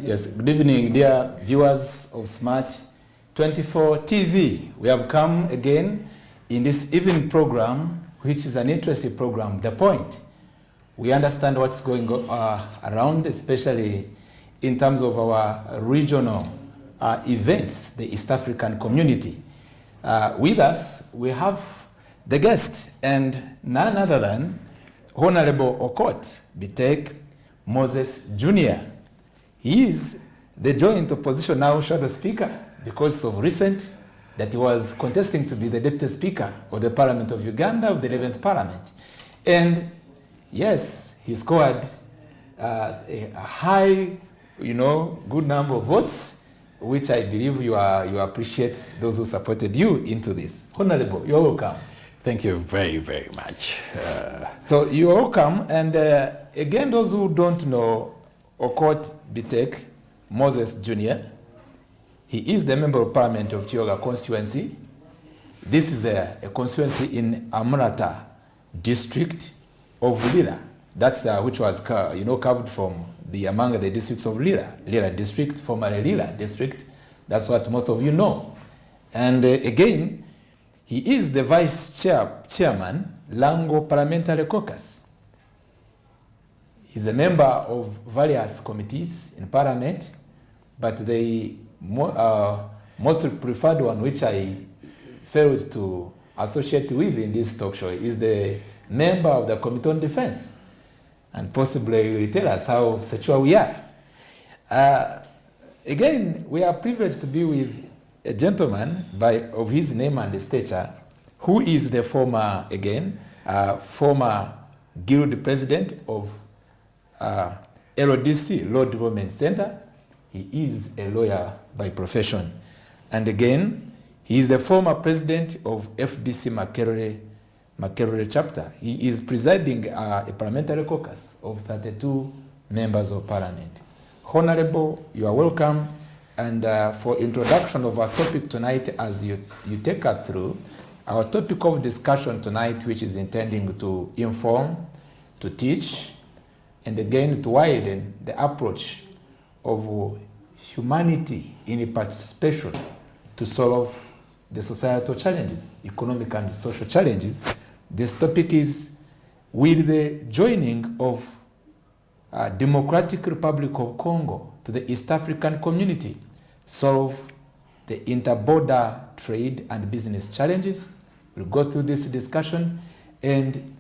Yes, good evening, dear viewers of Smart 24 TV. We have come again in this evening program, which is an interesting program, The Point. We understand what's going around, especially in terms of our regional events, the East African community. With us, we have the guest, and none other than Honorable Okot Bitek Moses Jr. He is the joint opposition now shadow speaker because of recent that he was contesting to be the deputy speaker of the Parliament of Uganda, of the 11th Parliament. And yes, he scored a high, good number of votes, which I believe you appreciate those who supported you into this. Honorable, you're welcome. Thank you very, very much. So you're welcome. And again, those who don't know Okot Bitek Moses Jr., he is the Member of Parliament of Kyoga constituency. This is a constituency in Amrata district of Lira. That's which was carved from among the districts of Lira. Lira district, formerly Lira district. That's what most of you know. And again, he is the chairman, Lango Parliamentary Caucus. He's a member of various committees in Parliament, but the most preferred one, which I failed to associate with in this talk show, is the member of the Committee on Defense. And possibly he will tell us how secure we are. Again, we are privileged to be with a gentleman of his name and stature, who is the former guild president of LODC, Law Development Center. He is a lawyer by profession. And again, he is the former president of FDC Makerere chapter. He is presiding a parliamentary caucus of 32 members of parliament. Honorable, you are welcome. And for introduction of our topic tonight, as you take us through, our topic of discussion tonight, which is intending to inform, to teach, and again to widen the approach of humanity in participation to solve the societal challenges, economic and social challenges. This topic is with the joining of Democratic Republic of Congo to the East African community, solve the inter-border trade and business challenges. We'll go through this discussion, and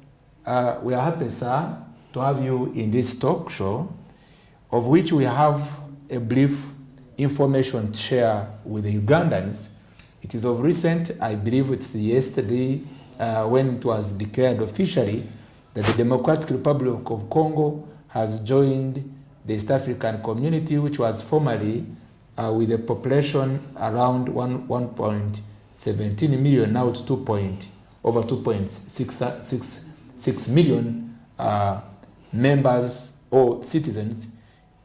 we are happy, sir, to have you in this talk show, of which we have a brief information to share with the Ugandans. It is of recent, I believe it's yesterday, when it was declared officially that the Democratic Republic of Congo has joined the East African community, which was formerly with a population around 1.17 million, now to over 2.66 million members or citizens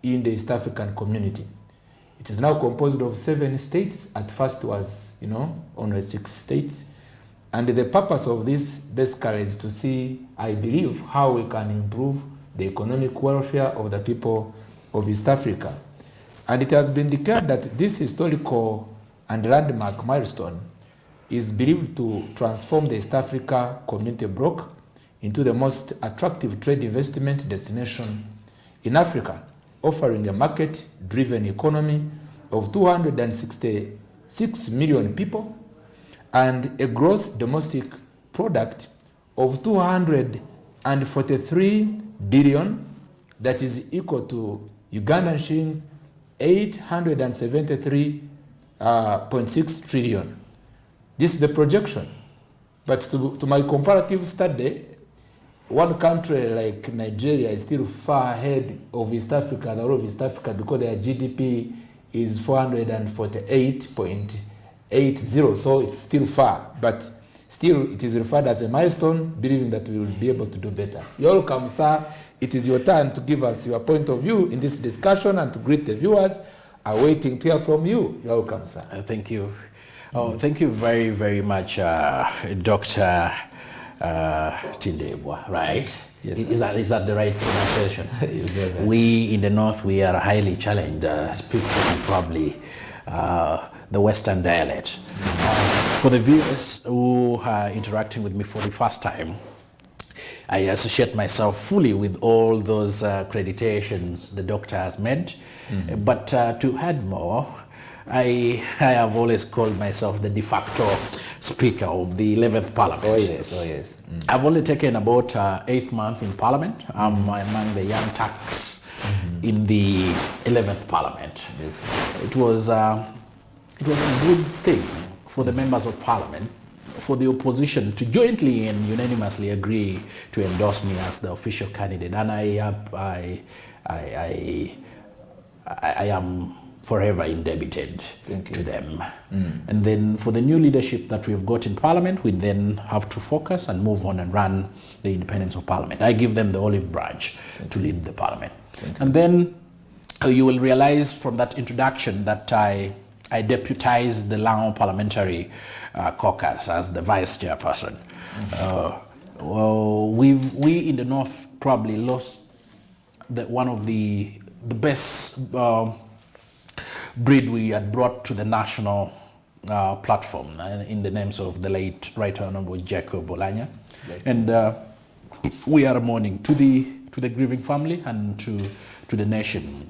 in the East African community. It is now composed of 7 states. At first was, only 6 states. And the purpose of this basically is to see, I believe, how we can improve the economic welfare of the people of East Africa. And it has been declared that this historical and landmark milestone is believed to transform the East Africa community bloc into the most attractive trade investment destination in Africa, offering a market-driven economy of 266 million people and a gross domestic product of 243 billion, that is equal to Ugandan shillings 873.6 trillion. This is the projection. But to my comparative study, one country like Nigeria is still far ahead of East Africa, the whole of East Africa, because their GDP is 448.80, so it's still far. But still, it is referred as a milestone, believing that we will be able to do better. You're welcome, sir. It is your turn to give us your point of view in this discussion and to greet the viewers. I'm waiting to hear from you. You're welcome, sir. Thank you. Oh, thank you very, very much, Dr. Tindebwa, right? Yes, Is that the right pronunciation? Very much. We in the north, we are highly challenged, speaking probably the Western dialect. For the viewers who are interacting with me for the first time, I associate myself fully with all those accreditations the doctor has made. But to add more, I have always called myself the de facto speaker of the 11th Parliament. Oh yes, oh yes. I've only taken about 8 months in Parliament. I'm among the young turks in the 11th Parliament. Yes. It was a good thing for the members of Parliament, for the opposition to jointly and unanimously agree to endorse me as the official candidate, and I am forever indebted to them. And then for the new leadership that we've got in Parliament, we then have to focus and move on and run the independence of Parliament. I give them the olive branch to lead the Parliament. And then you will realize from that introduction that I deputized the Lao Parliamentary Caucus as the vice chairperson. Well, we in the North probably lost one of the best breed we had brought to the national platform in the names of the late Right Honorable Jacob Bolanya. And we are mourning to the grieving family and to the nation.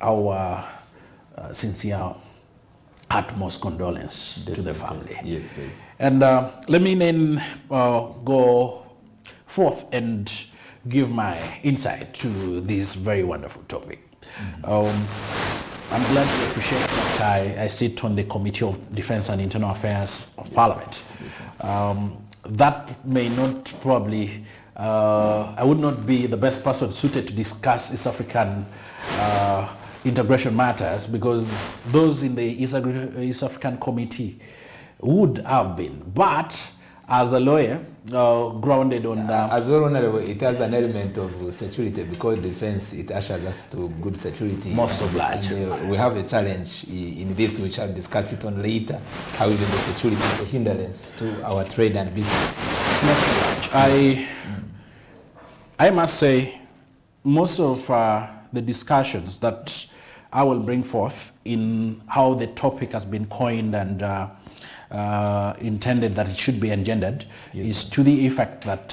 Our sincere, utmost condolence to the family. Yes, please. And let me then go forth and give my insight to this very wonderful topic. I'm glad to appreciate that I sit on the Committee of Defense and Internal Affairs of Parliament. That may not probably, I would not be the best person suited to discuss East African integration matters, because those in the East African Committee would have been. But as a lawyer, grounded on as well, Honorable, it has an element of security, because defense, it ushers us to good security. Most obliged. And, we have a challenge in this, we shall discuss it on later, how even the security is a hindrance to our trade and business. Most obliged. I must say, most of the discussions that I will bring forth in how the topic has been coined and intended that it should be engendered, is to the effect that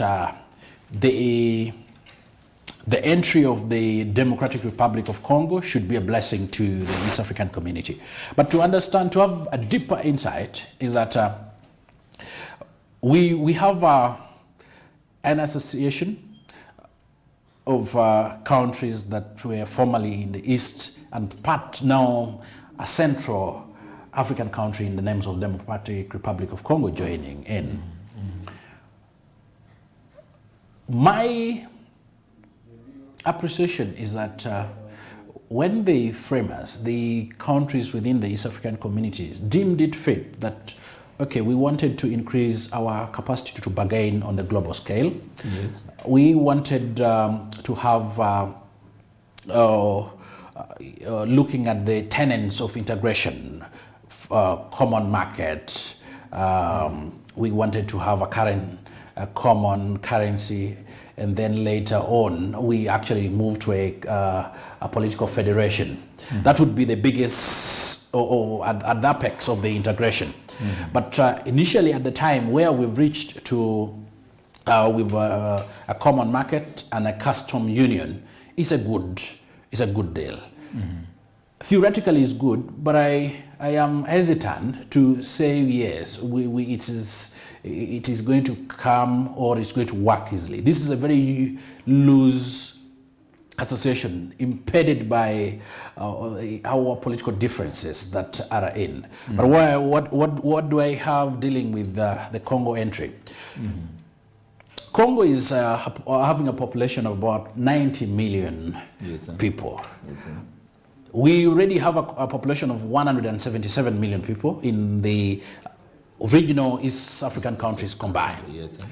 the entry of the Democratic Republic of Congo should be a blessing to the East African community. But to understand, to have a deeper insight, is that we have an association of countries that were formerly in the East and part now a Central African country in the names of Democratic Republic of Congo joining in. My appreciation is that when the framers, the countries within the East African communities, deemed it fit that, okay, we wanted to increase our capacity to bargain on the global scale. Yes. We wanted to have looking at the tenets of integration, common market. We wanted to have a common currency, and then later on we actually moved to a political federation. That would be the biggest or at the apex of the integration. But initially at the time where we've reached to with a common market and a custom union, is a good deal. Theoretically it's good, but I am hesitant to say yes, it is going to come or it's going to work easily. This is a very loose association, impeded by our political differences that are in. But what do I have dealing with the Congo entry? Congo is having a population of about 90 million people. Yes, sir. We already have a population of 177 million people in the regional East African countries combined. Yes, sir.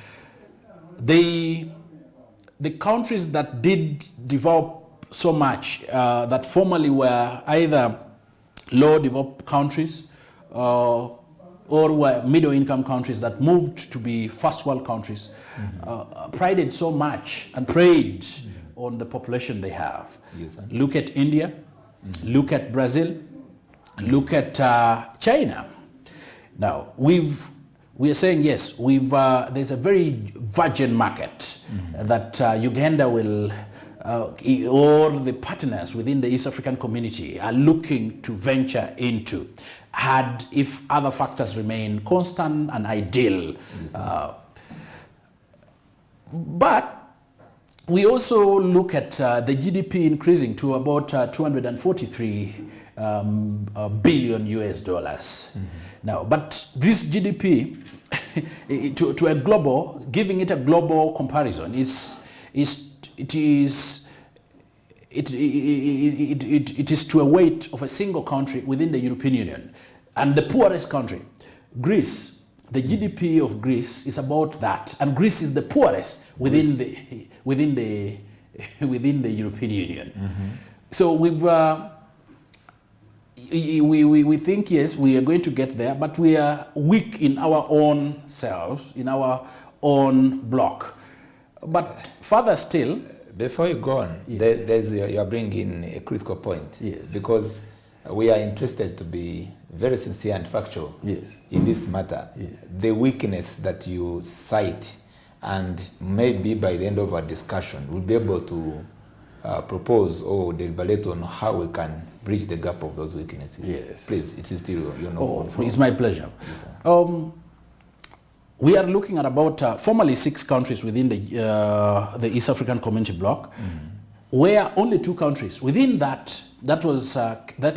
The countries that did develop so much, that formerly were either low developed countries, or were middle income countries that moved to be first world countries, prided so much and preyed on the population they have. Yes, sir. Look at India, look at Brazil, look at China. Now, we are saying, yes, there's a very virgin market that Uganda will, or the partners within the East African community are looking to venture into, if other factors remain constant and ideal. Yes, but we also look at the GDP increasing to about 243 billion US dollars. Now, but this GDP, to a global, giving it a global comparison, it is to a weight of a single country within the European Union. And the poorest country, Greece, the GDP of Greece is about that. And Greece is the poorest within the European Union. So we think, yes, we are going to get there, but we are weak in our own selves, in our own block. But further still, before you go on, yes, you are bringing a critical point. Yes. Because we are interested to be very sincere and factual, yes, in this matter. Yes. The weakness that you cite, and maybe by the end of our discussion, we'll be able to propose or deliberate on how we can bridge the gap of those weaknesses. Yes. Please, it is still, it's my pleasure. Yes, sir. We are looking at about formerly 6 countries within the East African Community Bloc, where only 2 countries within that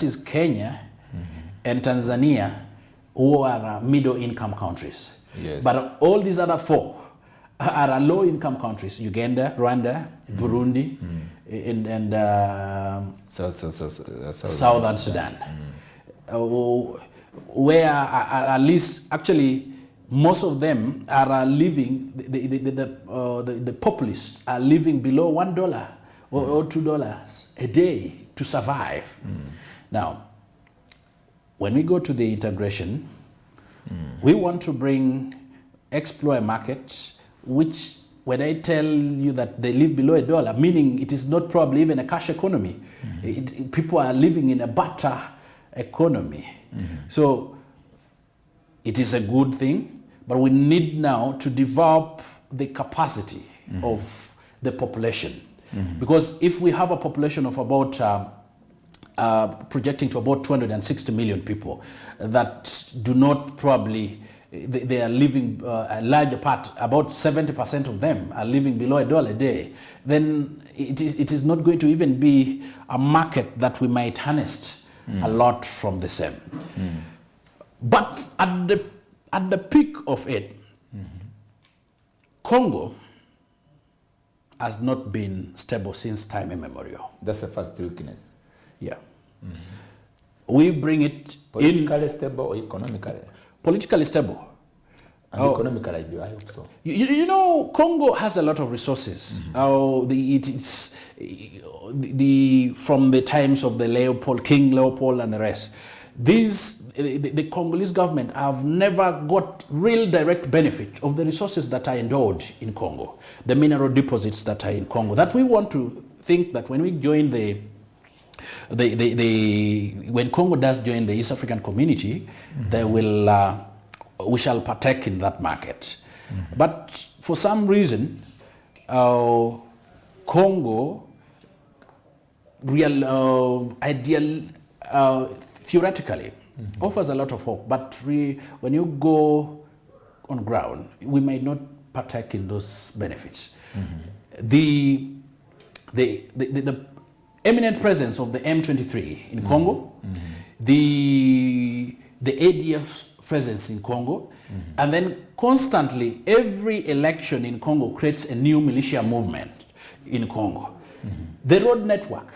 is Kenya and Tanzania, who are middle-income countries. Yes. But all these other 4 are low-income countries: Uganda, Rwanda, Burundi, and Southern Sudan, where at least actually most of them are living. The populace are living below $1 or $2 a day to survive. Now, when we go to the integration, we want to explore a market which, when I tell you that they live below $1, meaning it is not probably even a cash economy. People are living in a barter economy. So it is a good thing, but we need now to develop the capacity of the population. Because if we have a population of about projecting to about 260 million people that do not probably, they are living, a larger part, about 70% of them are living below $1 a day, then it is not going to even be a market that we might harness a lot from the same. But at the peak of it, Congo has not been stable since time immemorial. That's the first weakness. Yeah. We bring it politically stable or economically? Politically stable. And economically, I hope so. You know, Congo has a lot of resources. From the times of King Leopold and the rest. The Congolese government have never got real direct benefit of the resources that are endowed in Congo, the mineral deposits that are in Congo, that we want to think that when we join when Congo does join the East African community, we shall partake in that market. But for some reason, Congo theoretically offers a lot of hope, but when you go on ground, we might not partake in those benefits. The eminent presence of the M23 in Congo, the ADF presence in Congo, and then constantly every election in Congo creates a new militia movement in Congo. The road network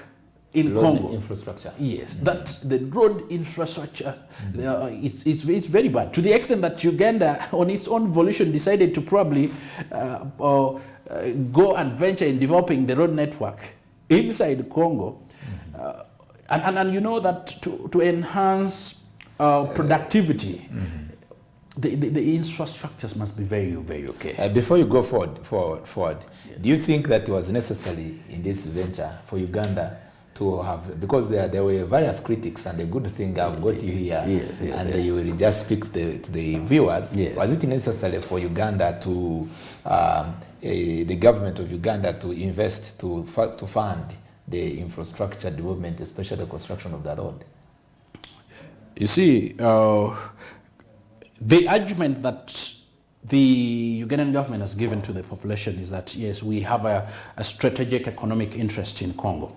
in Congo, infrastructure. Yes, that the road infrastructure is very bad, to the extent that Uganda, on its own volition, decided to probably go and venture in developing the road network inside Congo, and you know that to enhance productivity the infrastructures must be very, very okay. Before you go forward, do you think that it was necessary in this venture for Uganda to have, because there were various critics, and the good thing I've got you here, you will just speak to the viewers. Yes. Was it necessary for Uganda to, the government of Uganda to invest, to fund the infrastructure development, especially the construction of the road? You see, the argument that the Ugandan government has given to the population is that, yes, we have a strategic economic interest in Congo.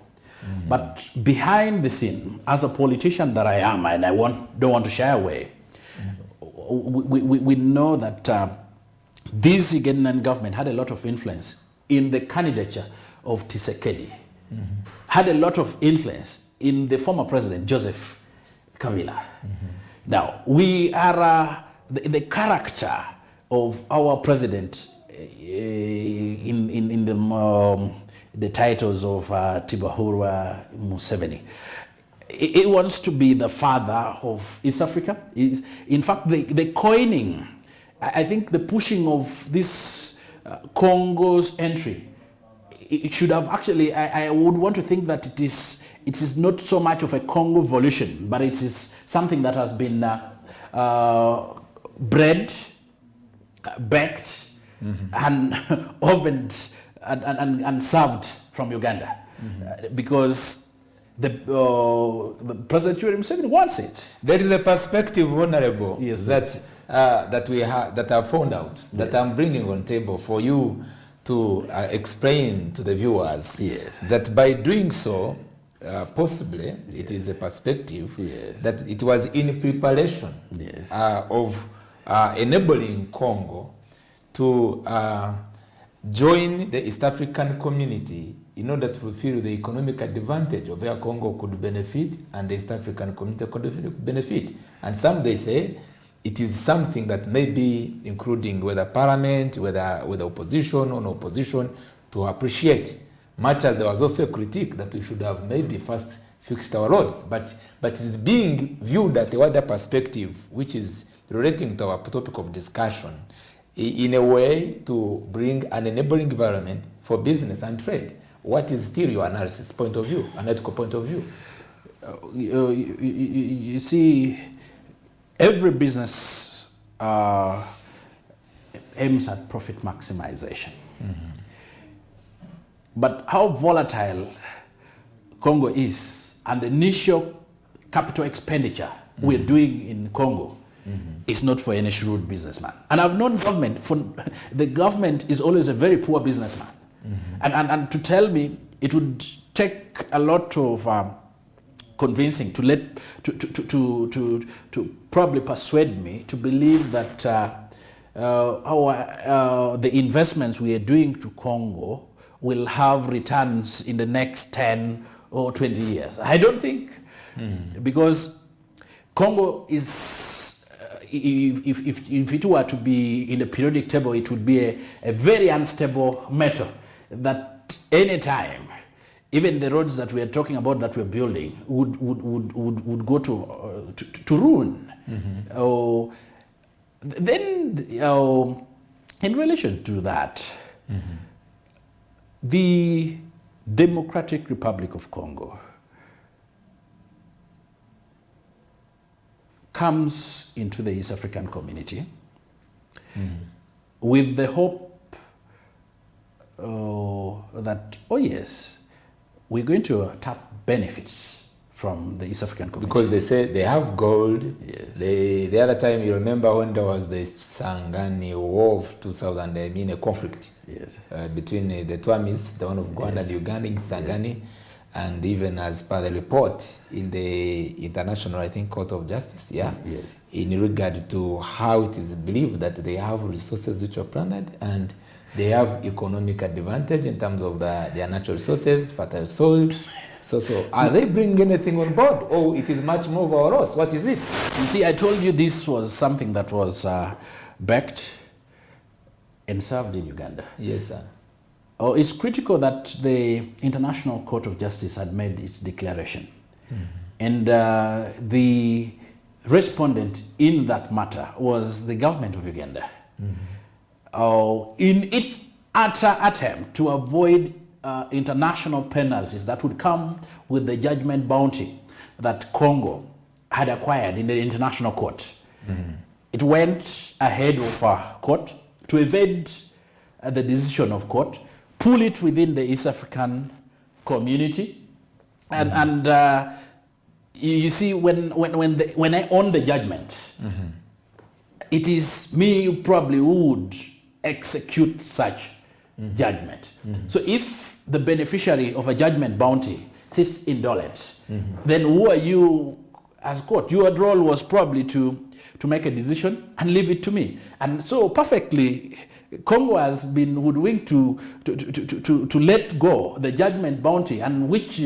But behind the scene, as a politician that I am, and I don't want to shy away, we know that this Ugandan government had a lot of influence in the candidature of Tshisekedi, had a lot of influence in the former president, Joseph Kabila. Now, we are the character of our president in the titles of Tibahura Museveni. He wants to be the father of East Africa. In fact, the coining, I think the pushing of this Congo's entry, it should have actually, I would want to think that it is not so much of a Congo evolution, but it is something that has been bred, baked, and ovened and served from Uganda, because the President Yoweri Museveni wants it. There is a perspective, Honorable, Yes, that we have, that I found out, that I'm bringing on table for you to explain to the viewers. Yes. That by doing so, possibly it is a perspective that it was in preparation of enabling Congo to join the East African community in order to fulfill the economic advantage of where Congo could benefit and the East African community could benefit. And some, they say, it is something that may be including whether parliament, whether opposition or no opposition, to appreciate. Much as there was also a critique that we should have maybe first fixed our roads, but it's being viewed at a wider perspective, which is relating to our topic of discussion, in a way to bring an enabling environment for business and trade. What is still your analysis point of view, analytical point of view? You see, every business aims at profit maximization. But how volatile Congo is, and the initial capital expenditure we're doing in Congo is not for any shrewd businessman. And I've known government, the government is always a very poor businessman. And to tell me, it would take a lot of convincing to probably persuade me to believe that the investments we are doing to Congo will have returns in the next 10 or 20 years. I don't think, because Congo is, if it were to be in the periodic table, it would be a very unstable metal that any time, even the roads that we are talking about that we're building would go to ruin. Then, in relation to that, the Democratic Republic of Congo comes into the East African community with the hope that, oh yes, we're going to tap benefits from the East African community. Because they say they have gold. Yes. The other time, you remember when there was the Sangani War of 2000, a conflict between the Twamis, the one of Rwanda and Uganda, in Sangani, and even as per the report in the International, I think, Court of Justice, in regard to how it is believed that they have resources which are planned, and they have economic advantage in terms of their natural resources, fertile soil. So are they bringing anything on board, or it is much more of our loss? What is it? You see, I told you this was something that was backed and served in Uganda. Yes, sir. It's critical that the International Court of Justice had made its declaration. And the respondent in that matter was the government of Uganda. In its utter attempt to avoid international penalties that would come with the judgment bounty that Congo had acquired in the international court. It went ahead of a court to evade the decision of court, pull it within the East African community, and you see, when I own the judgment, it is me who probably would execute such judgment. So if the beneficiary of a judgment bounty sits indolent, then who are you as court? Your role was probably to make a decision and leave it to me. And so perfectly, Congo has been hoodwinked to let go the judgment bounty, and which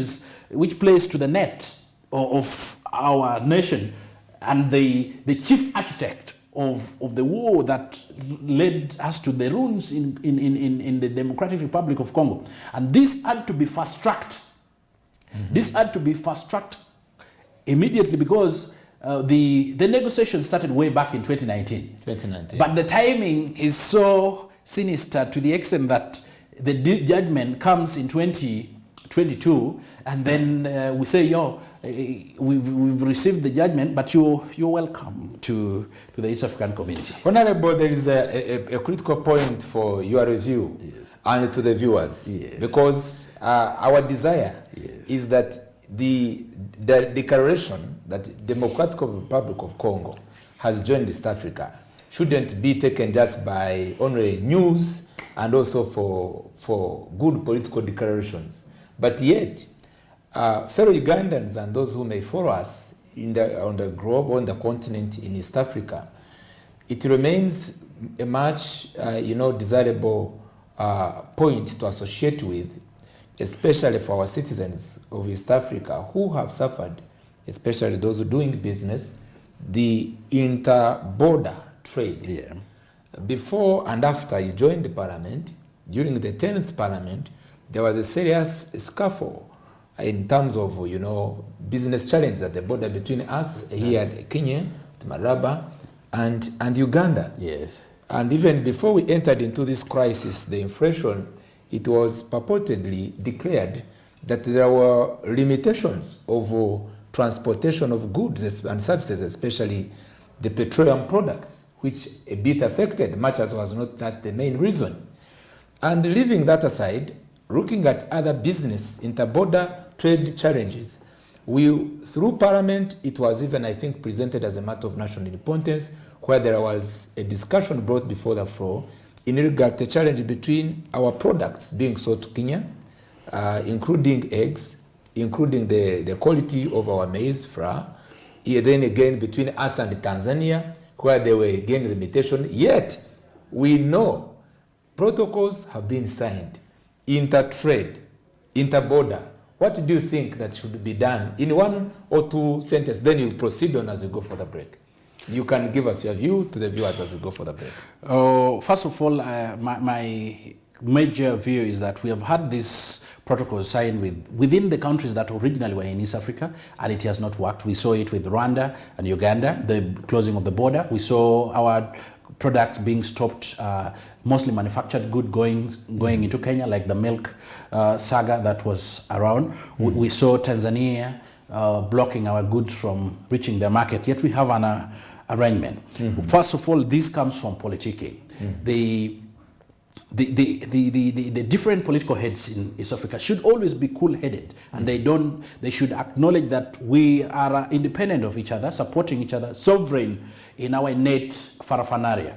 plays to the net of our nation, and the chief architect of the war that led us to the ruins in the Democratic Republic of Congo. And this had to be fast-tracked. This had to be fast-tracked immediately, because the negotiation started way back in 2019. But the timing is so sinister to the extent that the judgment comes in 2022, and then we say, we've received the judgment, but you're welcome to the East African community. Honorable, there is a critical point for your review and to the viewers, because our desire is that the declaration that Democratic Republic of Congo has joined East Africa shouldn't be taken just by only news and also for good political declarations. But yet, fellow Ugandans and those who may follow us on the globe, on the continent in East Africa, it remains a much desirable point to associate with, especially for our citizens of East Africa who have suffered, especially those who are doing business, the inter-border trade. Before and after you joined the parliament, during the 10th parliament, there was a serious scuffle in terms of, business challenge at the border between us here at Kenya, Maraba, and Uganda. And even before we entered into this crisis, the inflation, it was purportedly declared that there were limitations of transportation of goods and services, especially the petroleum products, which a bit affected, much as was not that the main reason. And leaving that aside, looking at other business, inter-border trade challenges, through Parliament, it was even, I think, presented as a matter of national importance, where there was a discussion brought before the floor in regard to the challenge between our products being sold to Kenya, including eggs, including the quality of our maize flour, then again between us and Tanzania, where there were again limitations. Yet, we know protocols have been signed, inter-trade, inter-border. What do you think that should be done in one or two sentences? Then you proceed on as we go for the break. You can give us your view to the viewers as we go for the break. First of all, my major view is that we have had this protocol signed within the countries that originally were in East Africa, and it has not worked. We saw it with Rwanda and Uganda, the closing of the border. We saw our products being stopped, mostly manufactured good going into Kenya, like the milk saga that was around. We saw Tanzania blocking our goods from reaching the market, yet we have an arrangement. First of all, this comes from politicking. The different political heads in East Africa should always be cool-headed, and they should acknowledge that we are independent of each other, supporting each other, sovereign in our innate farafanaria.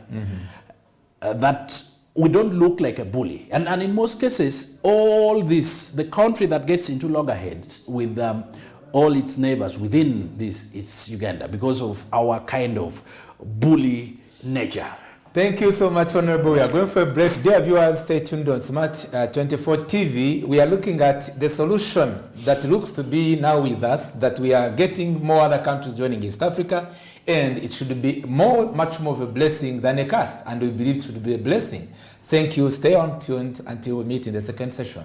That we don't look like a bully. And in most cases, all this, the country that gets into loggerheads with all its neighbors within this, it's Uganda, because of our kind of bully nature. Thank you so much, Honorable. We are going for a break. Dear viewers, stay tuned on Smart 24 TV. We are looking at the solution that looks to be now with us, that we are getting more other countries joining East Africa, and it should be much more of a blessing than a curse, and we believe it should be a blessing. Thank you. Stay on tuned until we meet in the second session.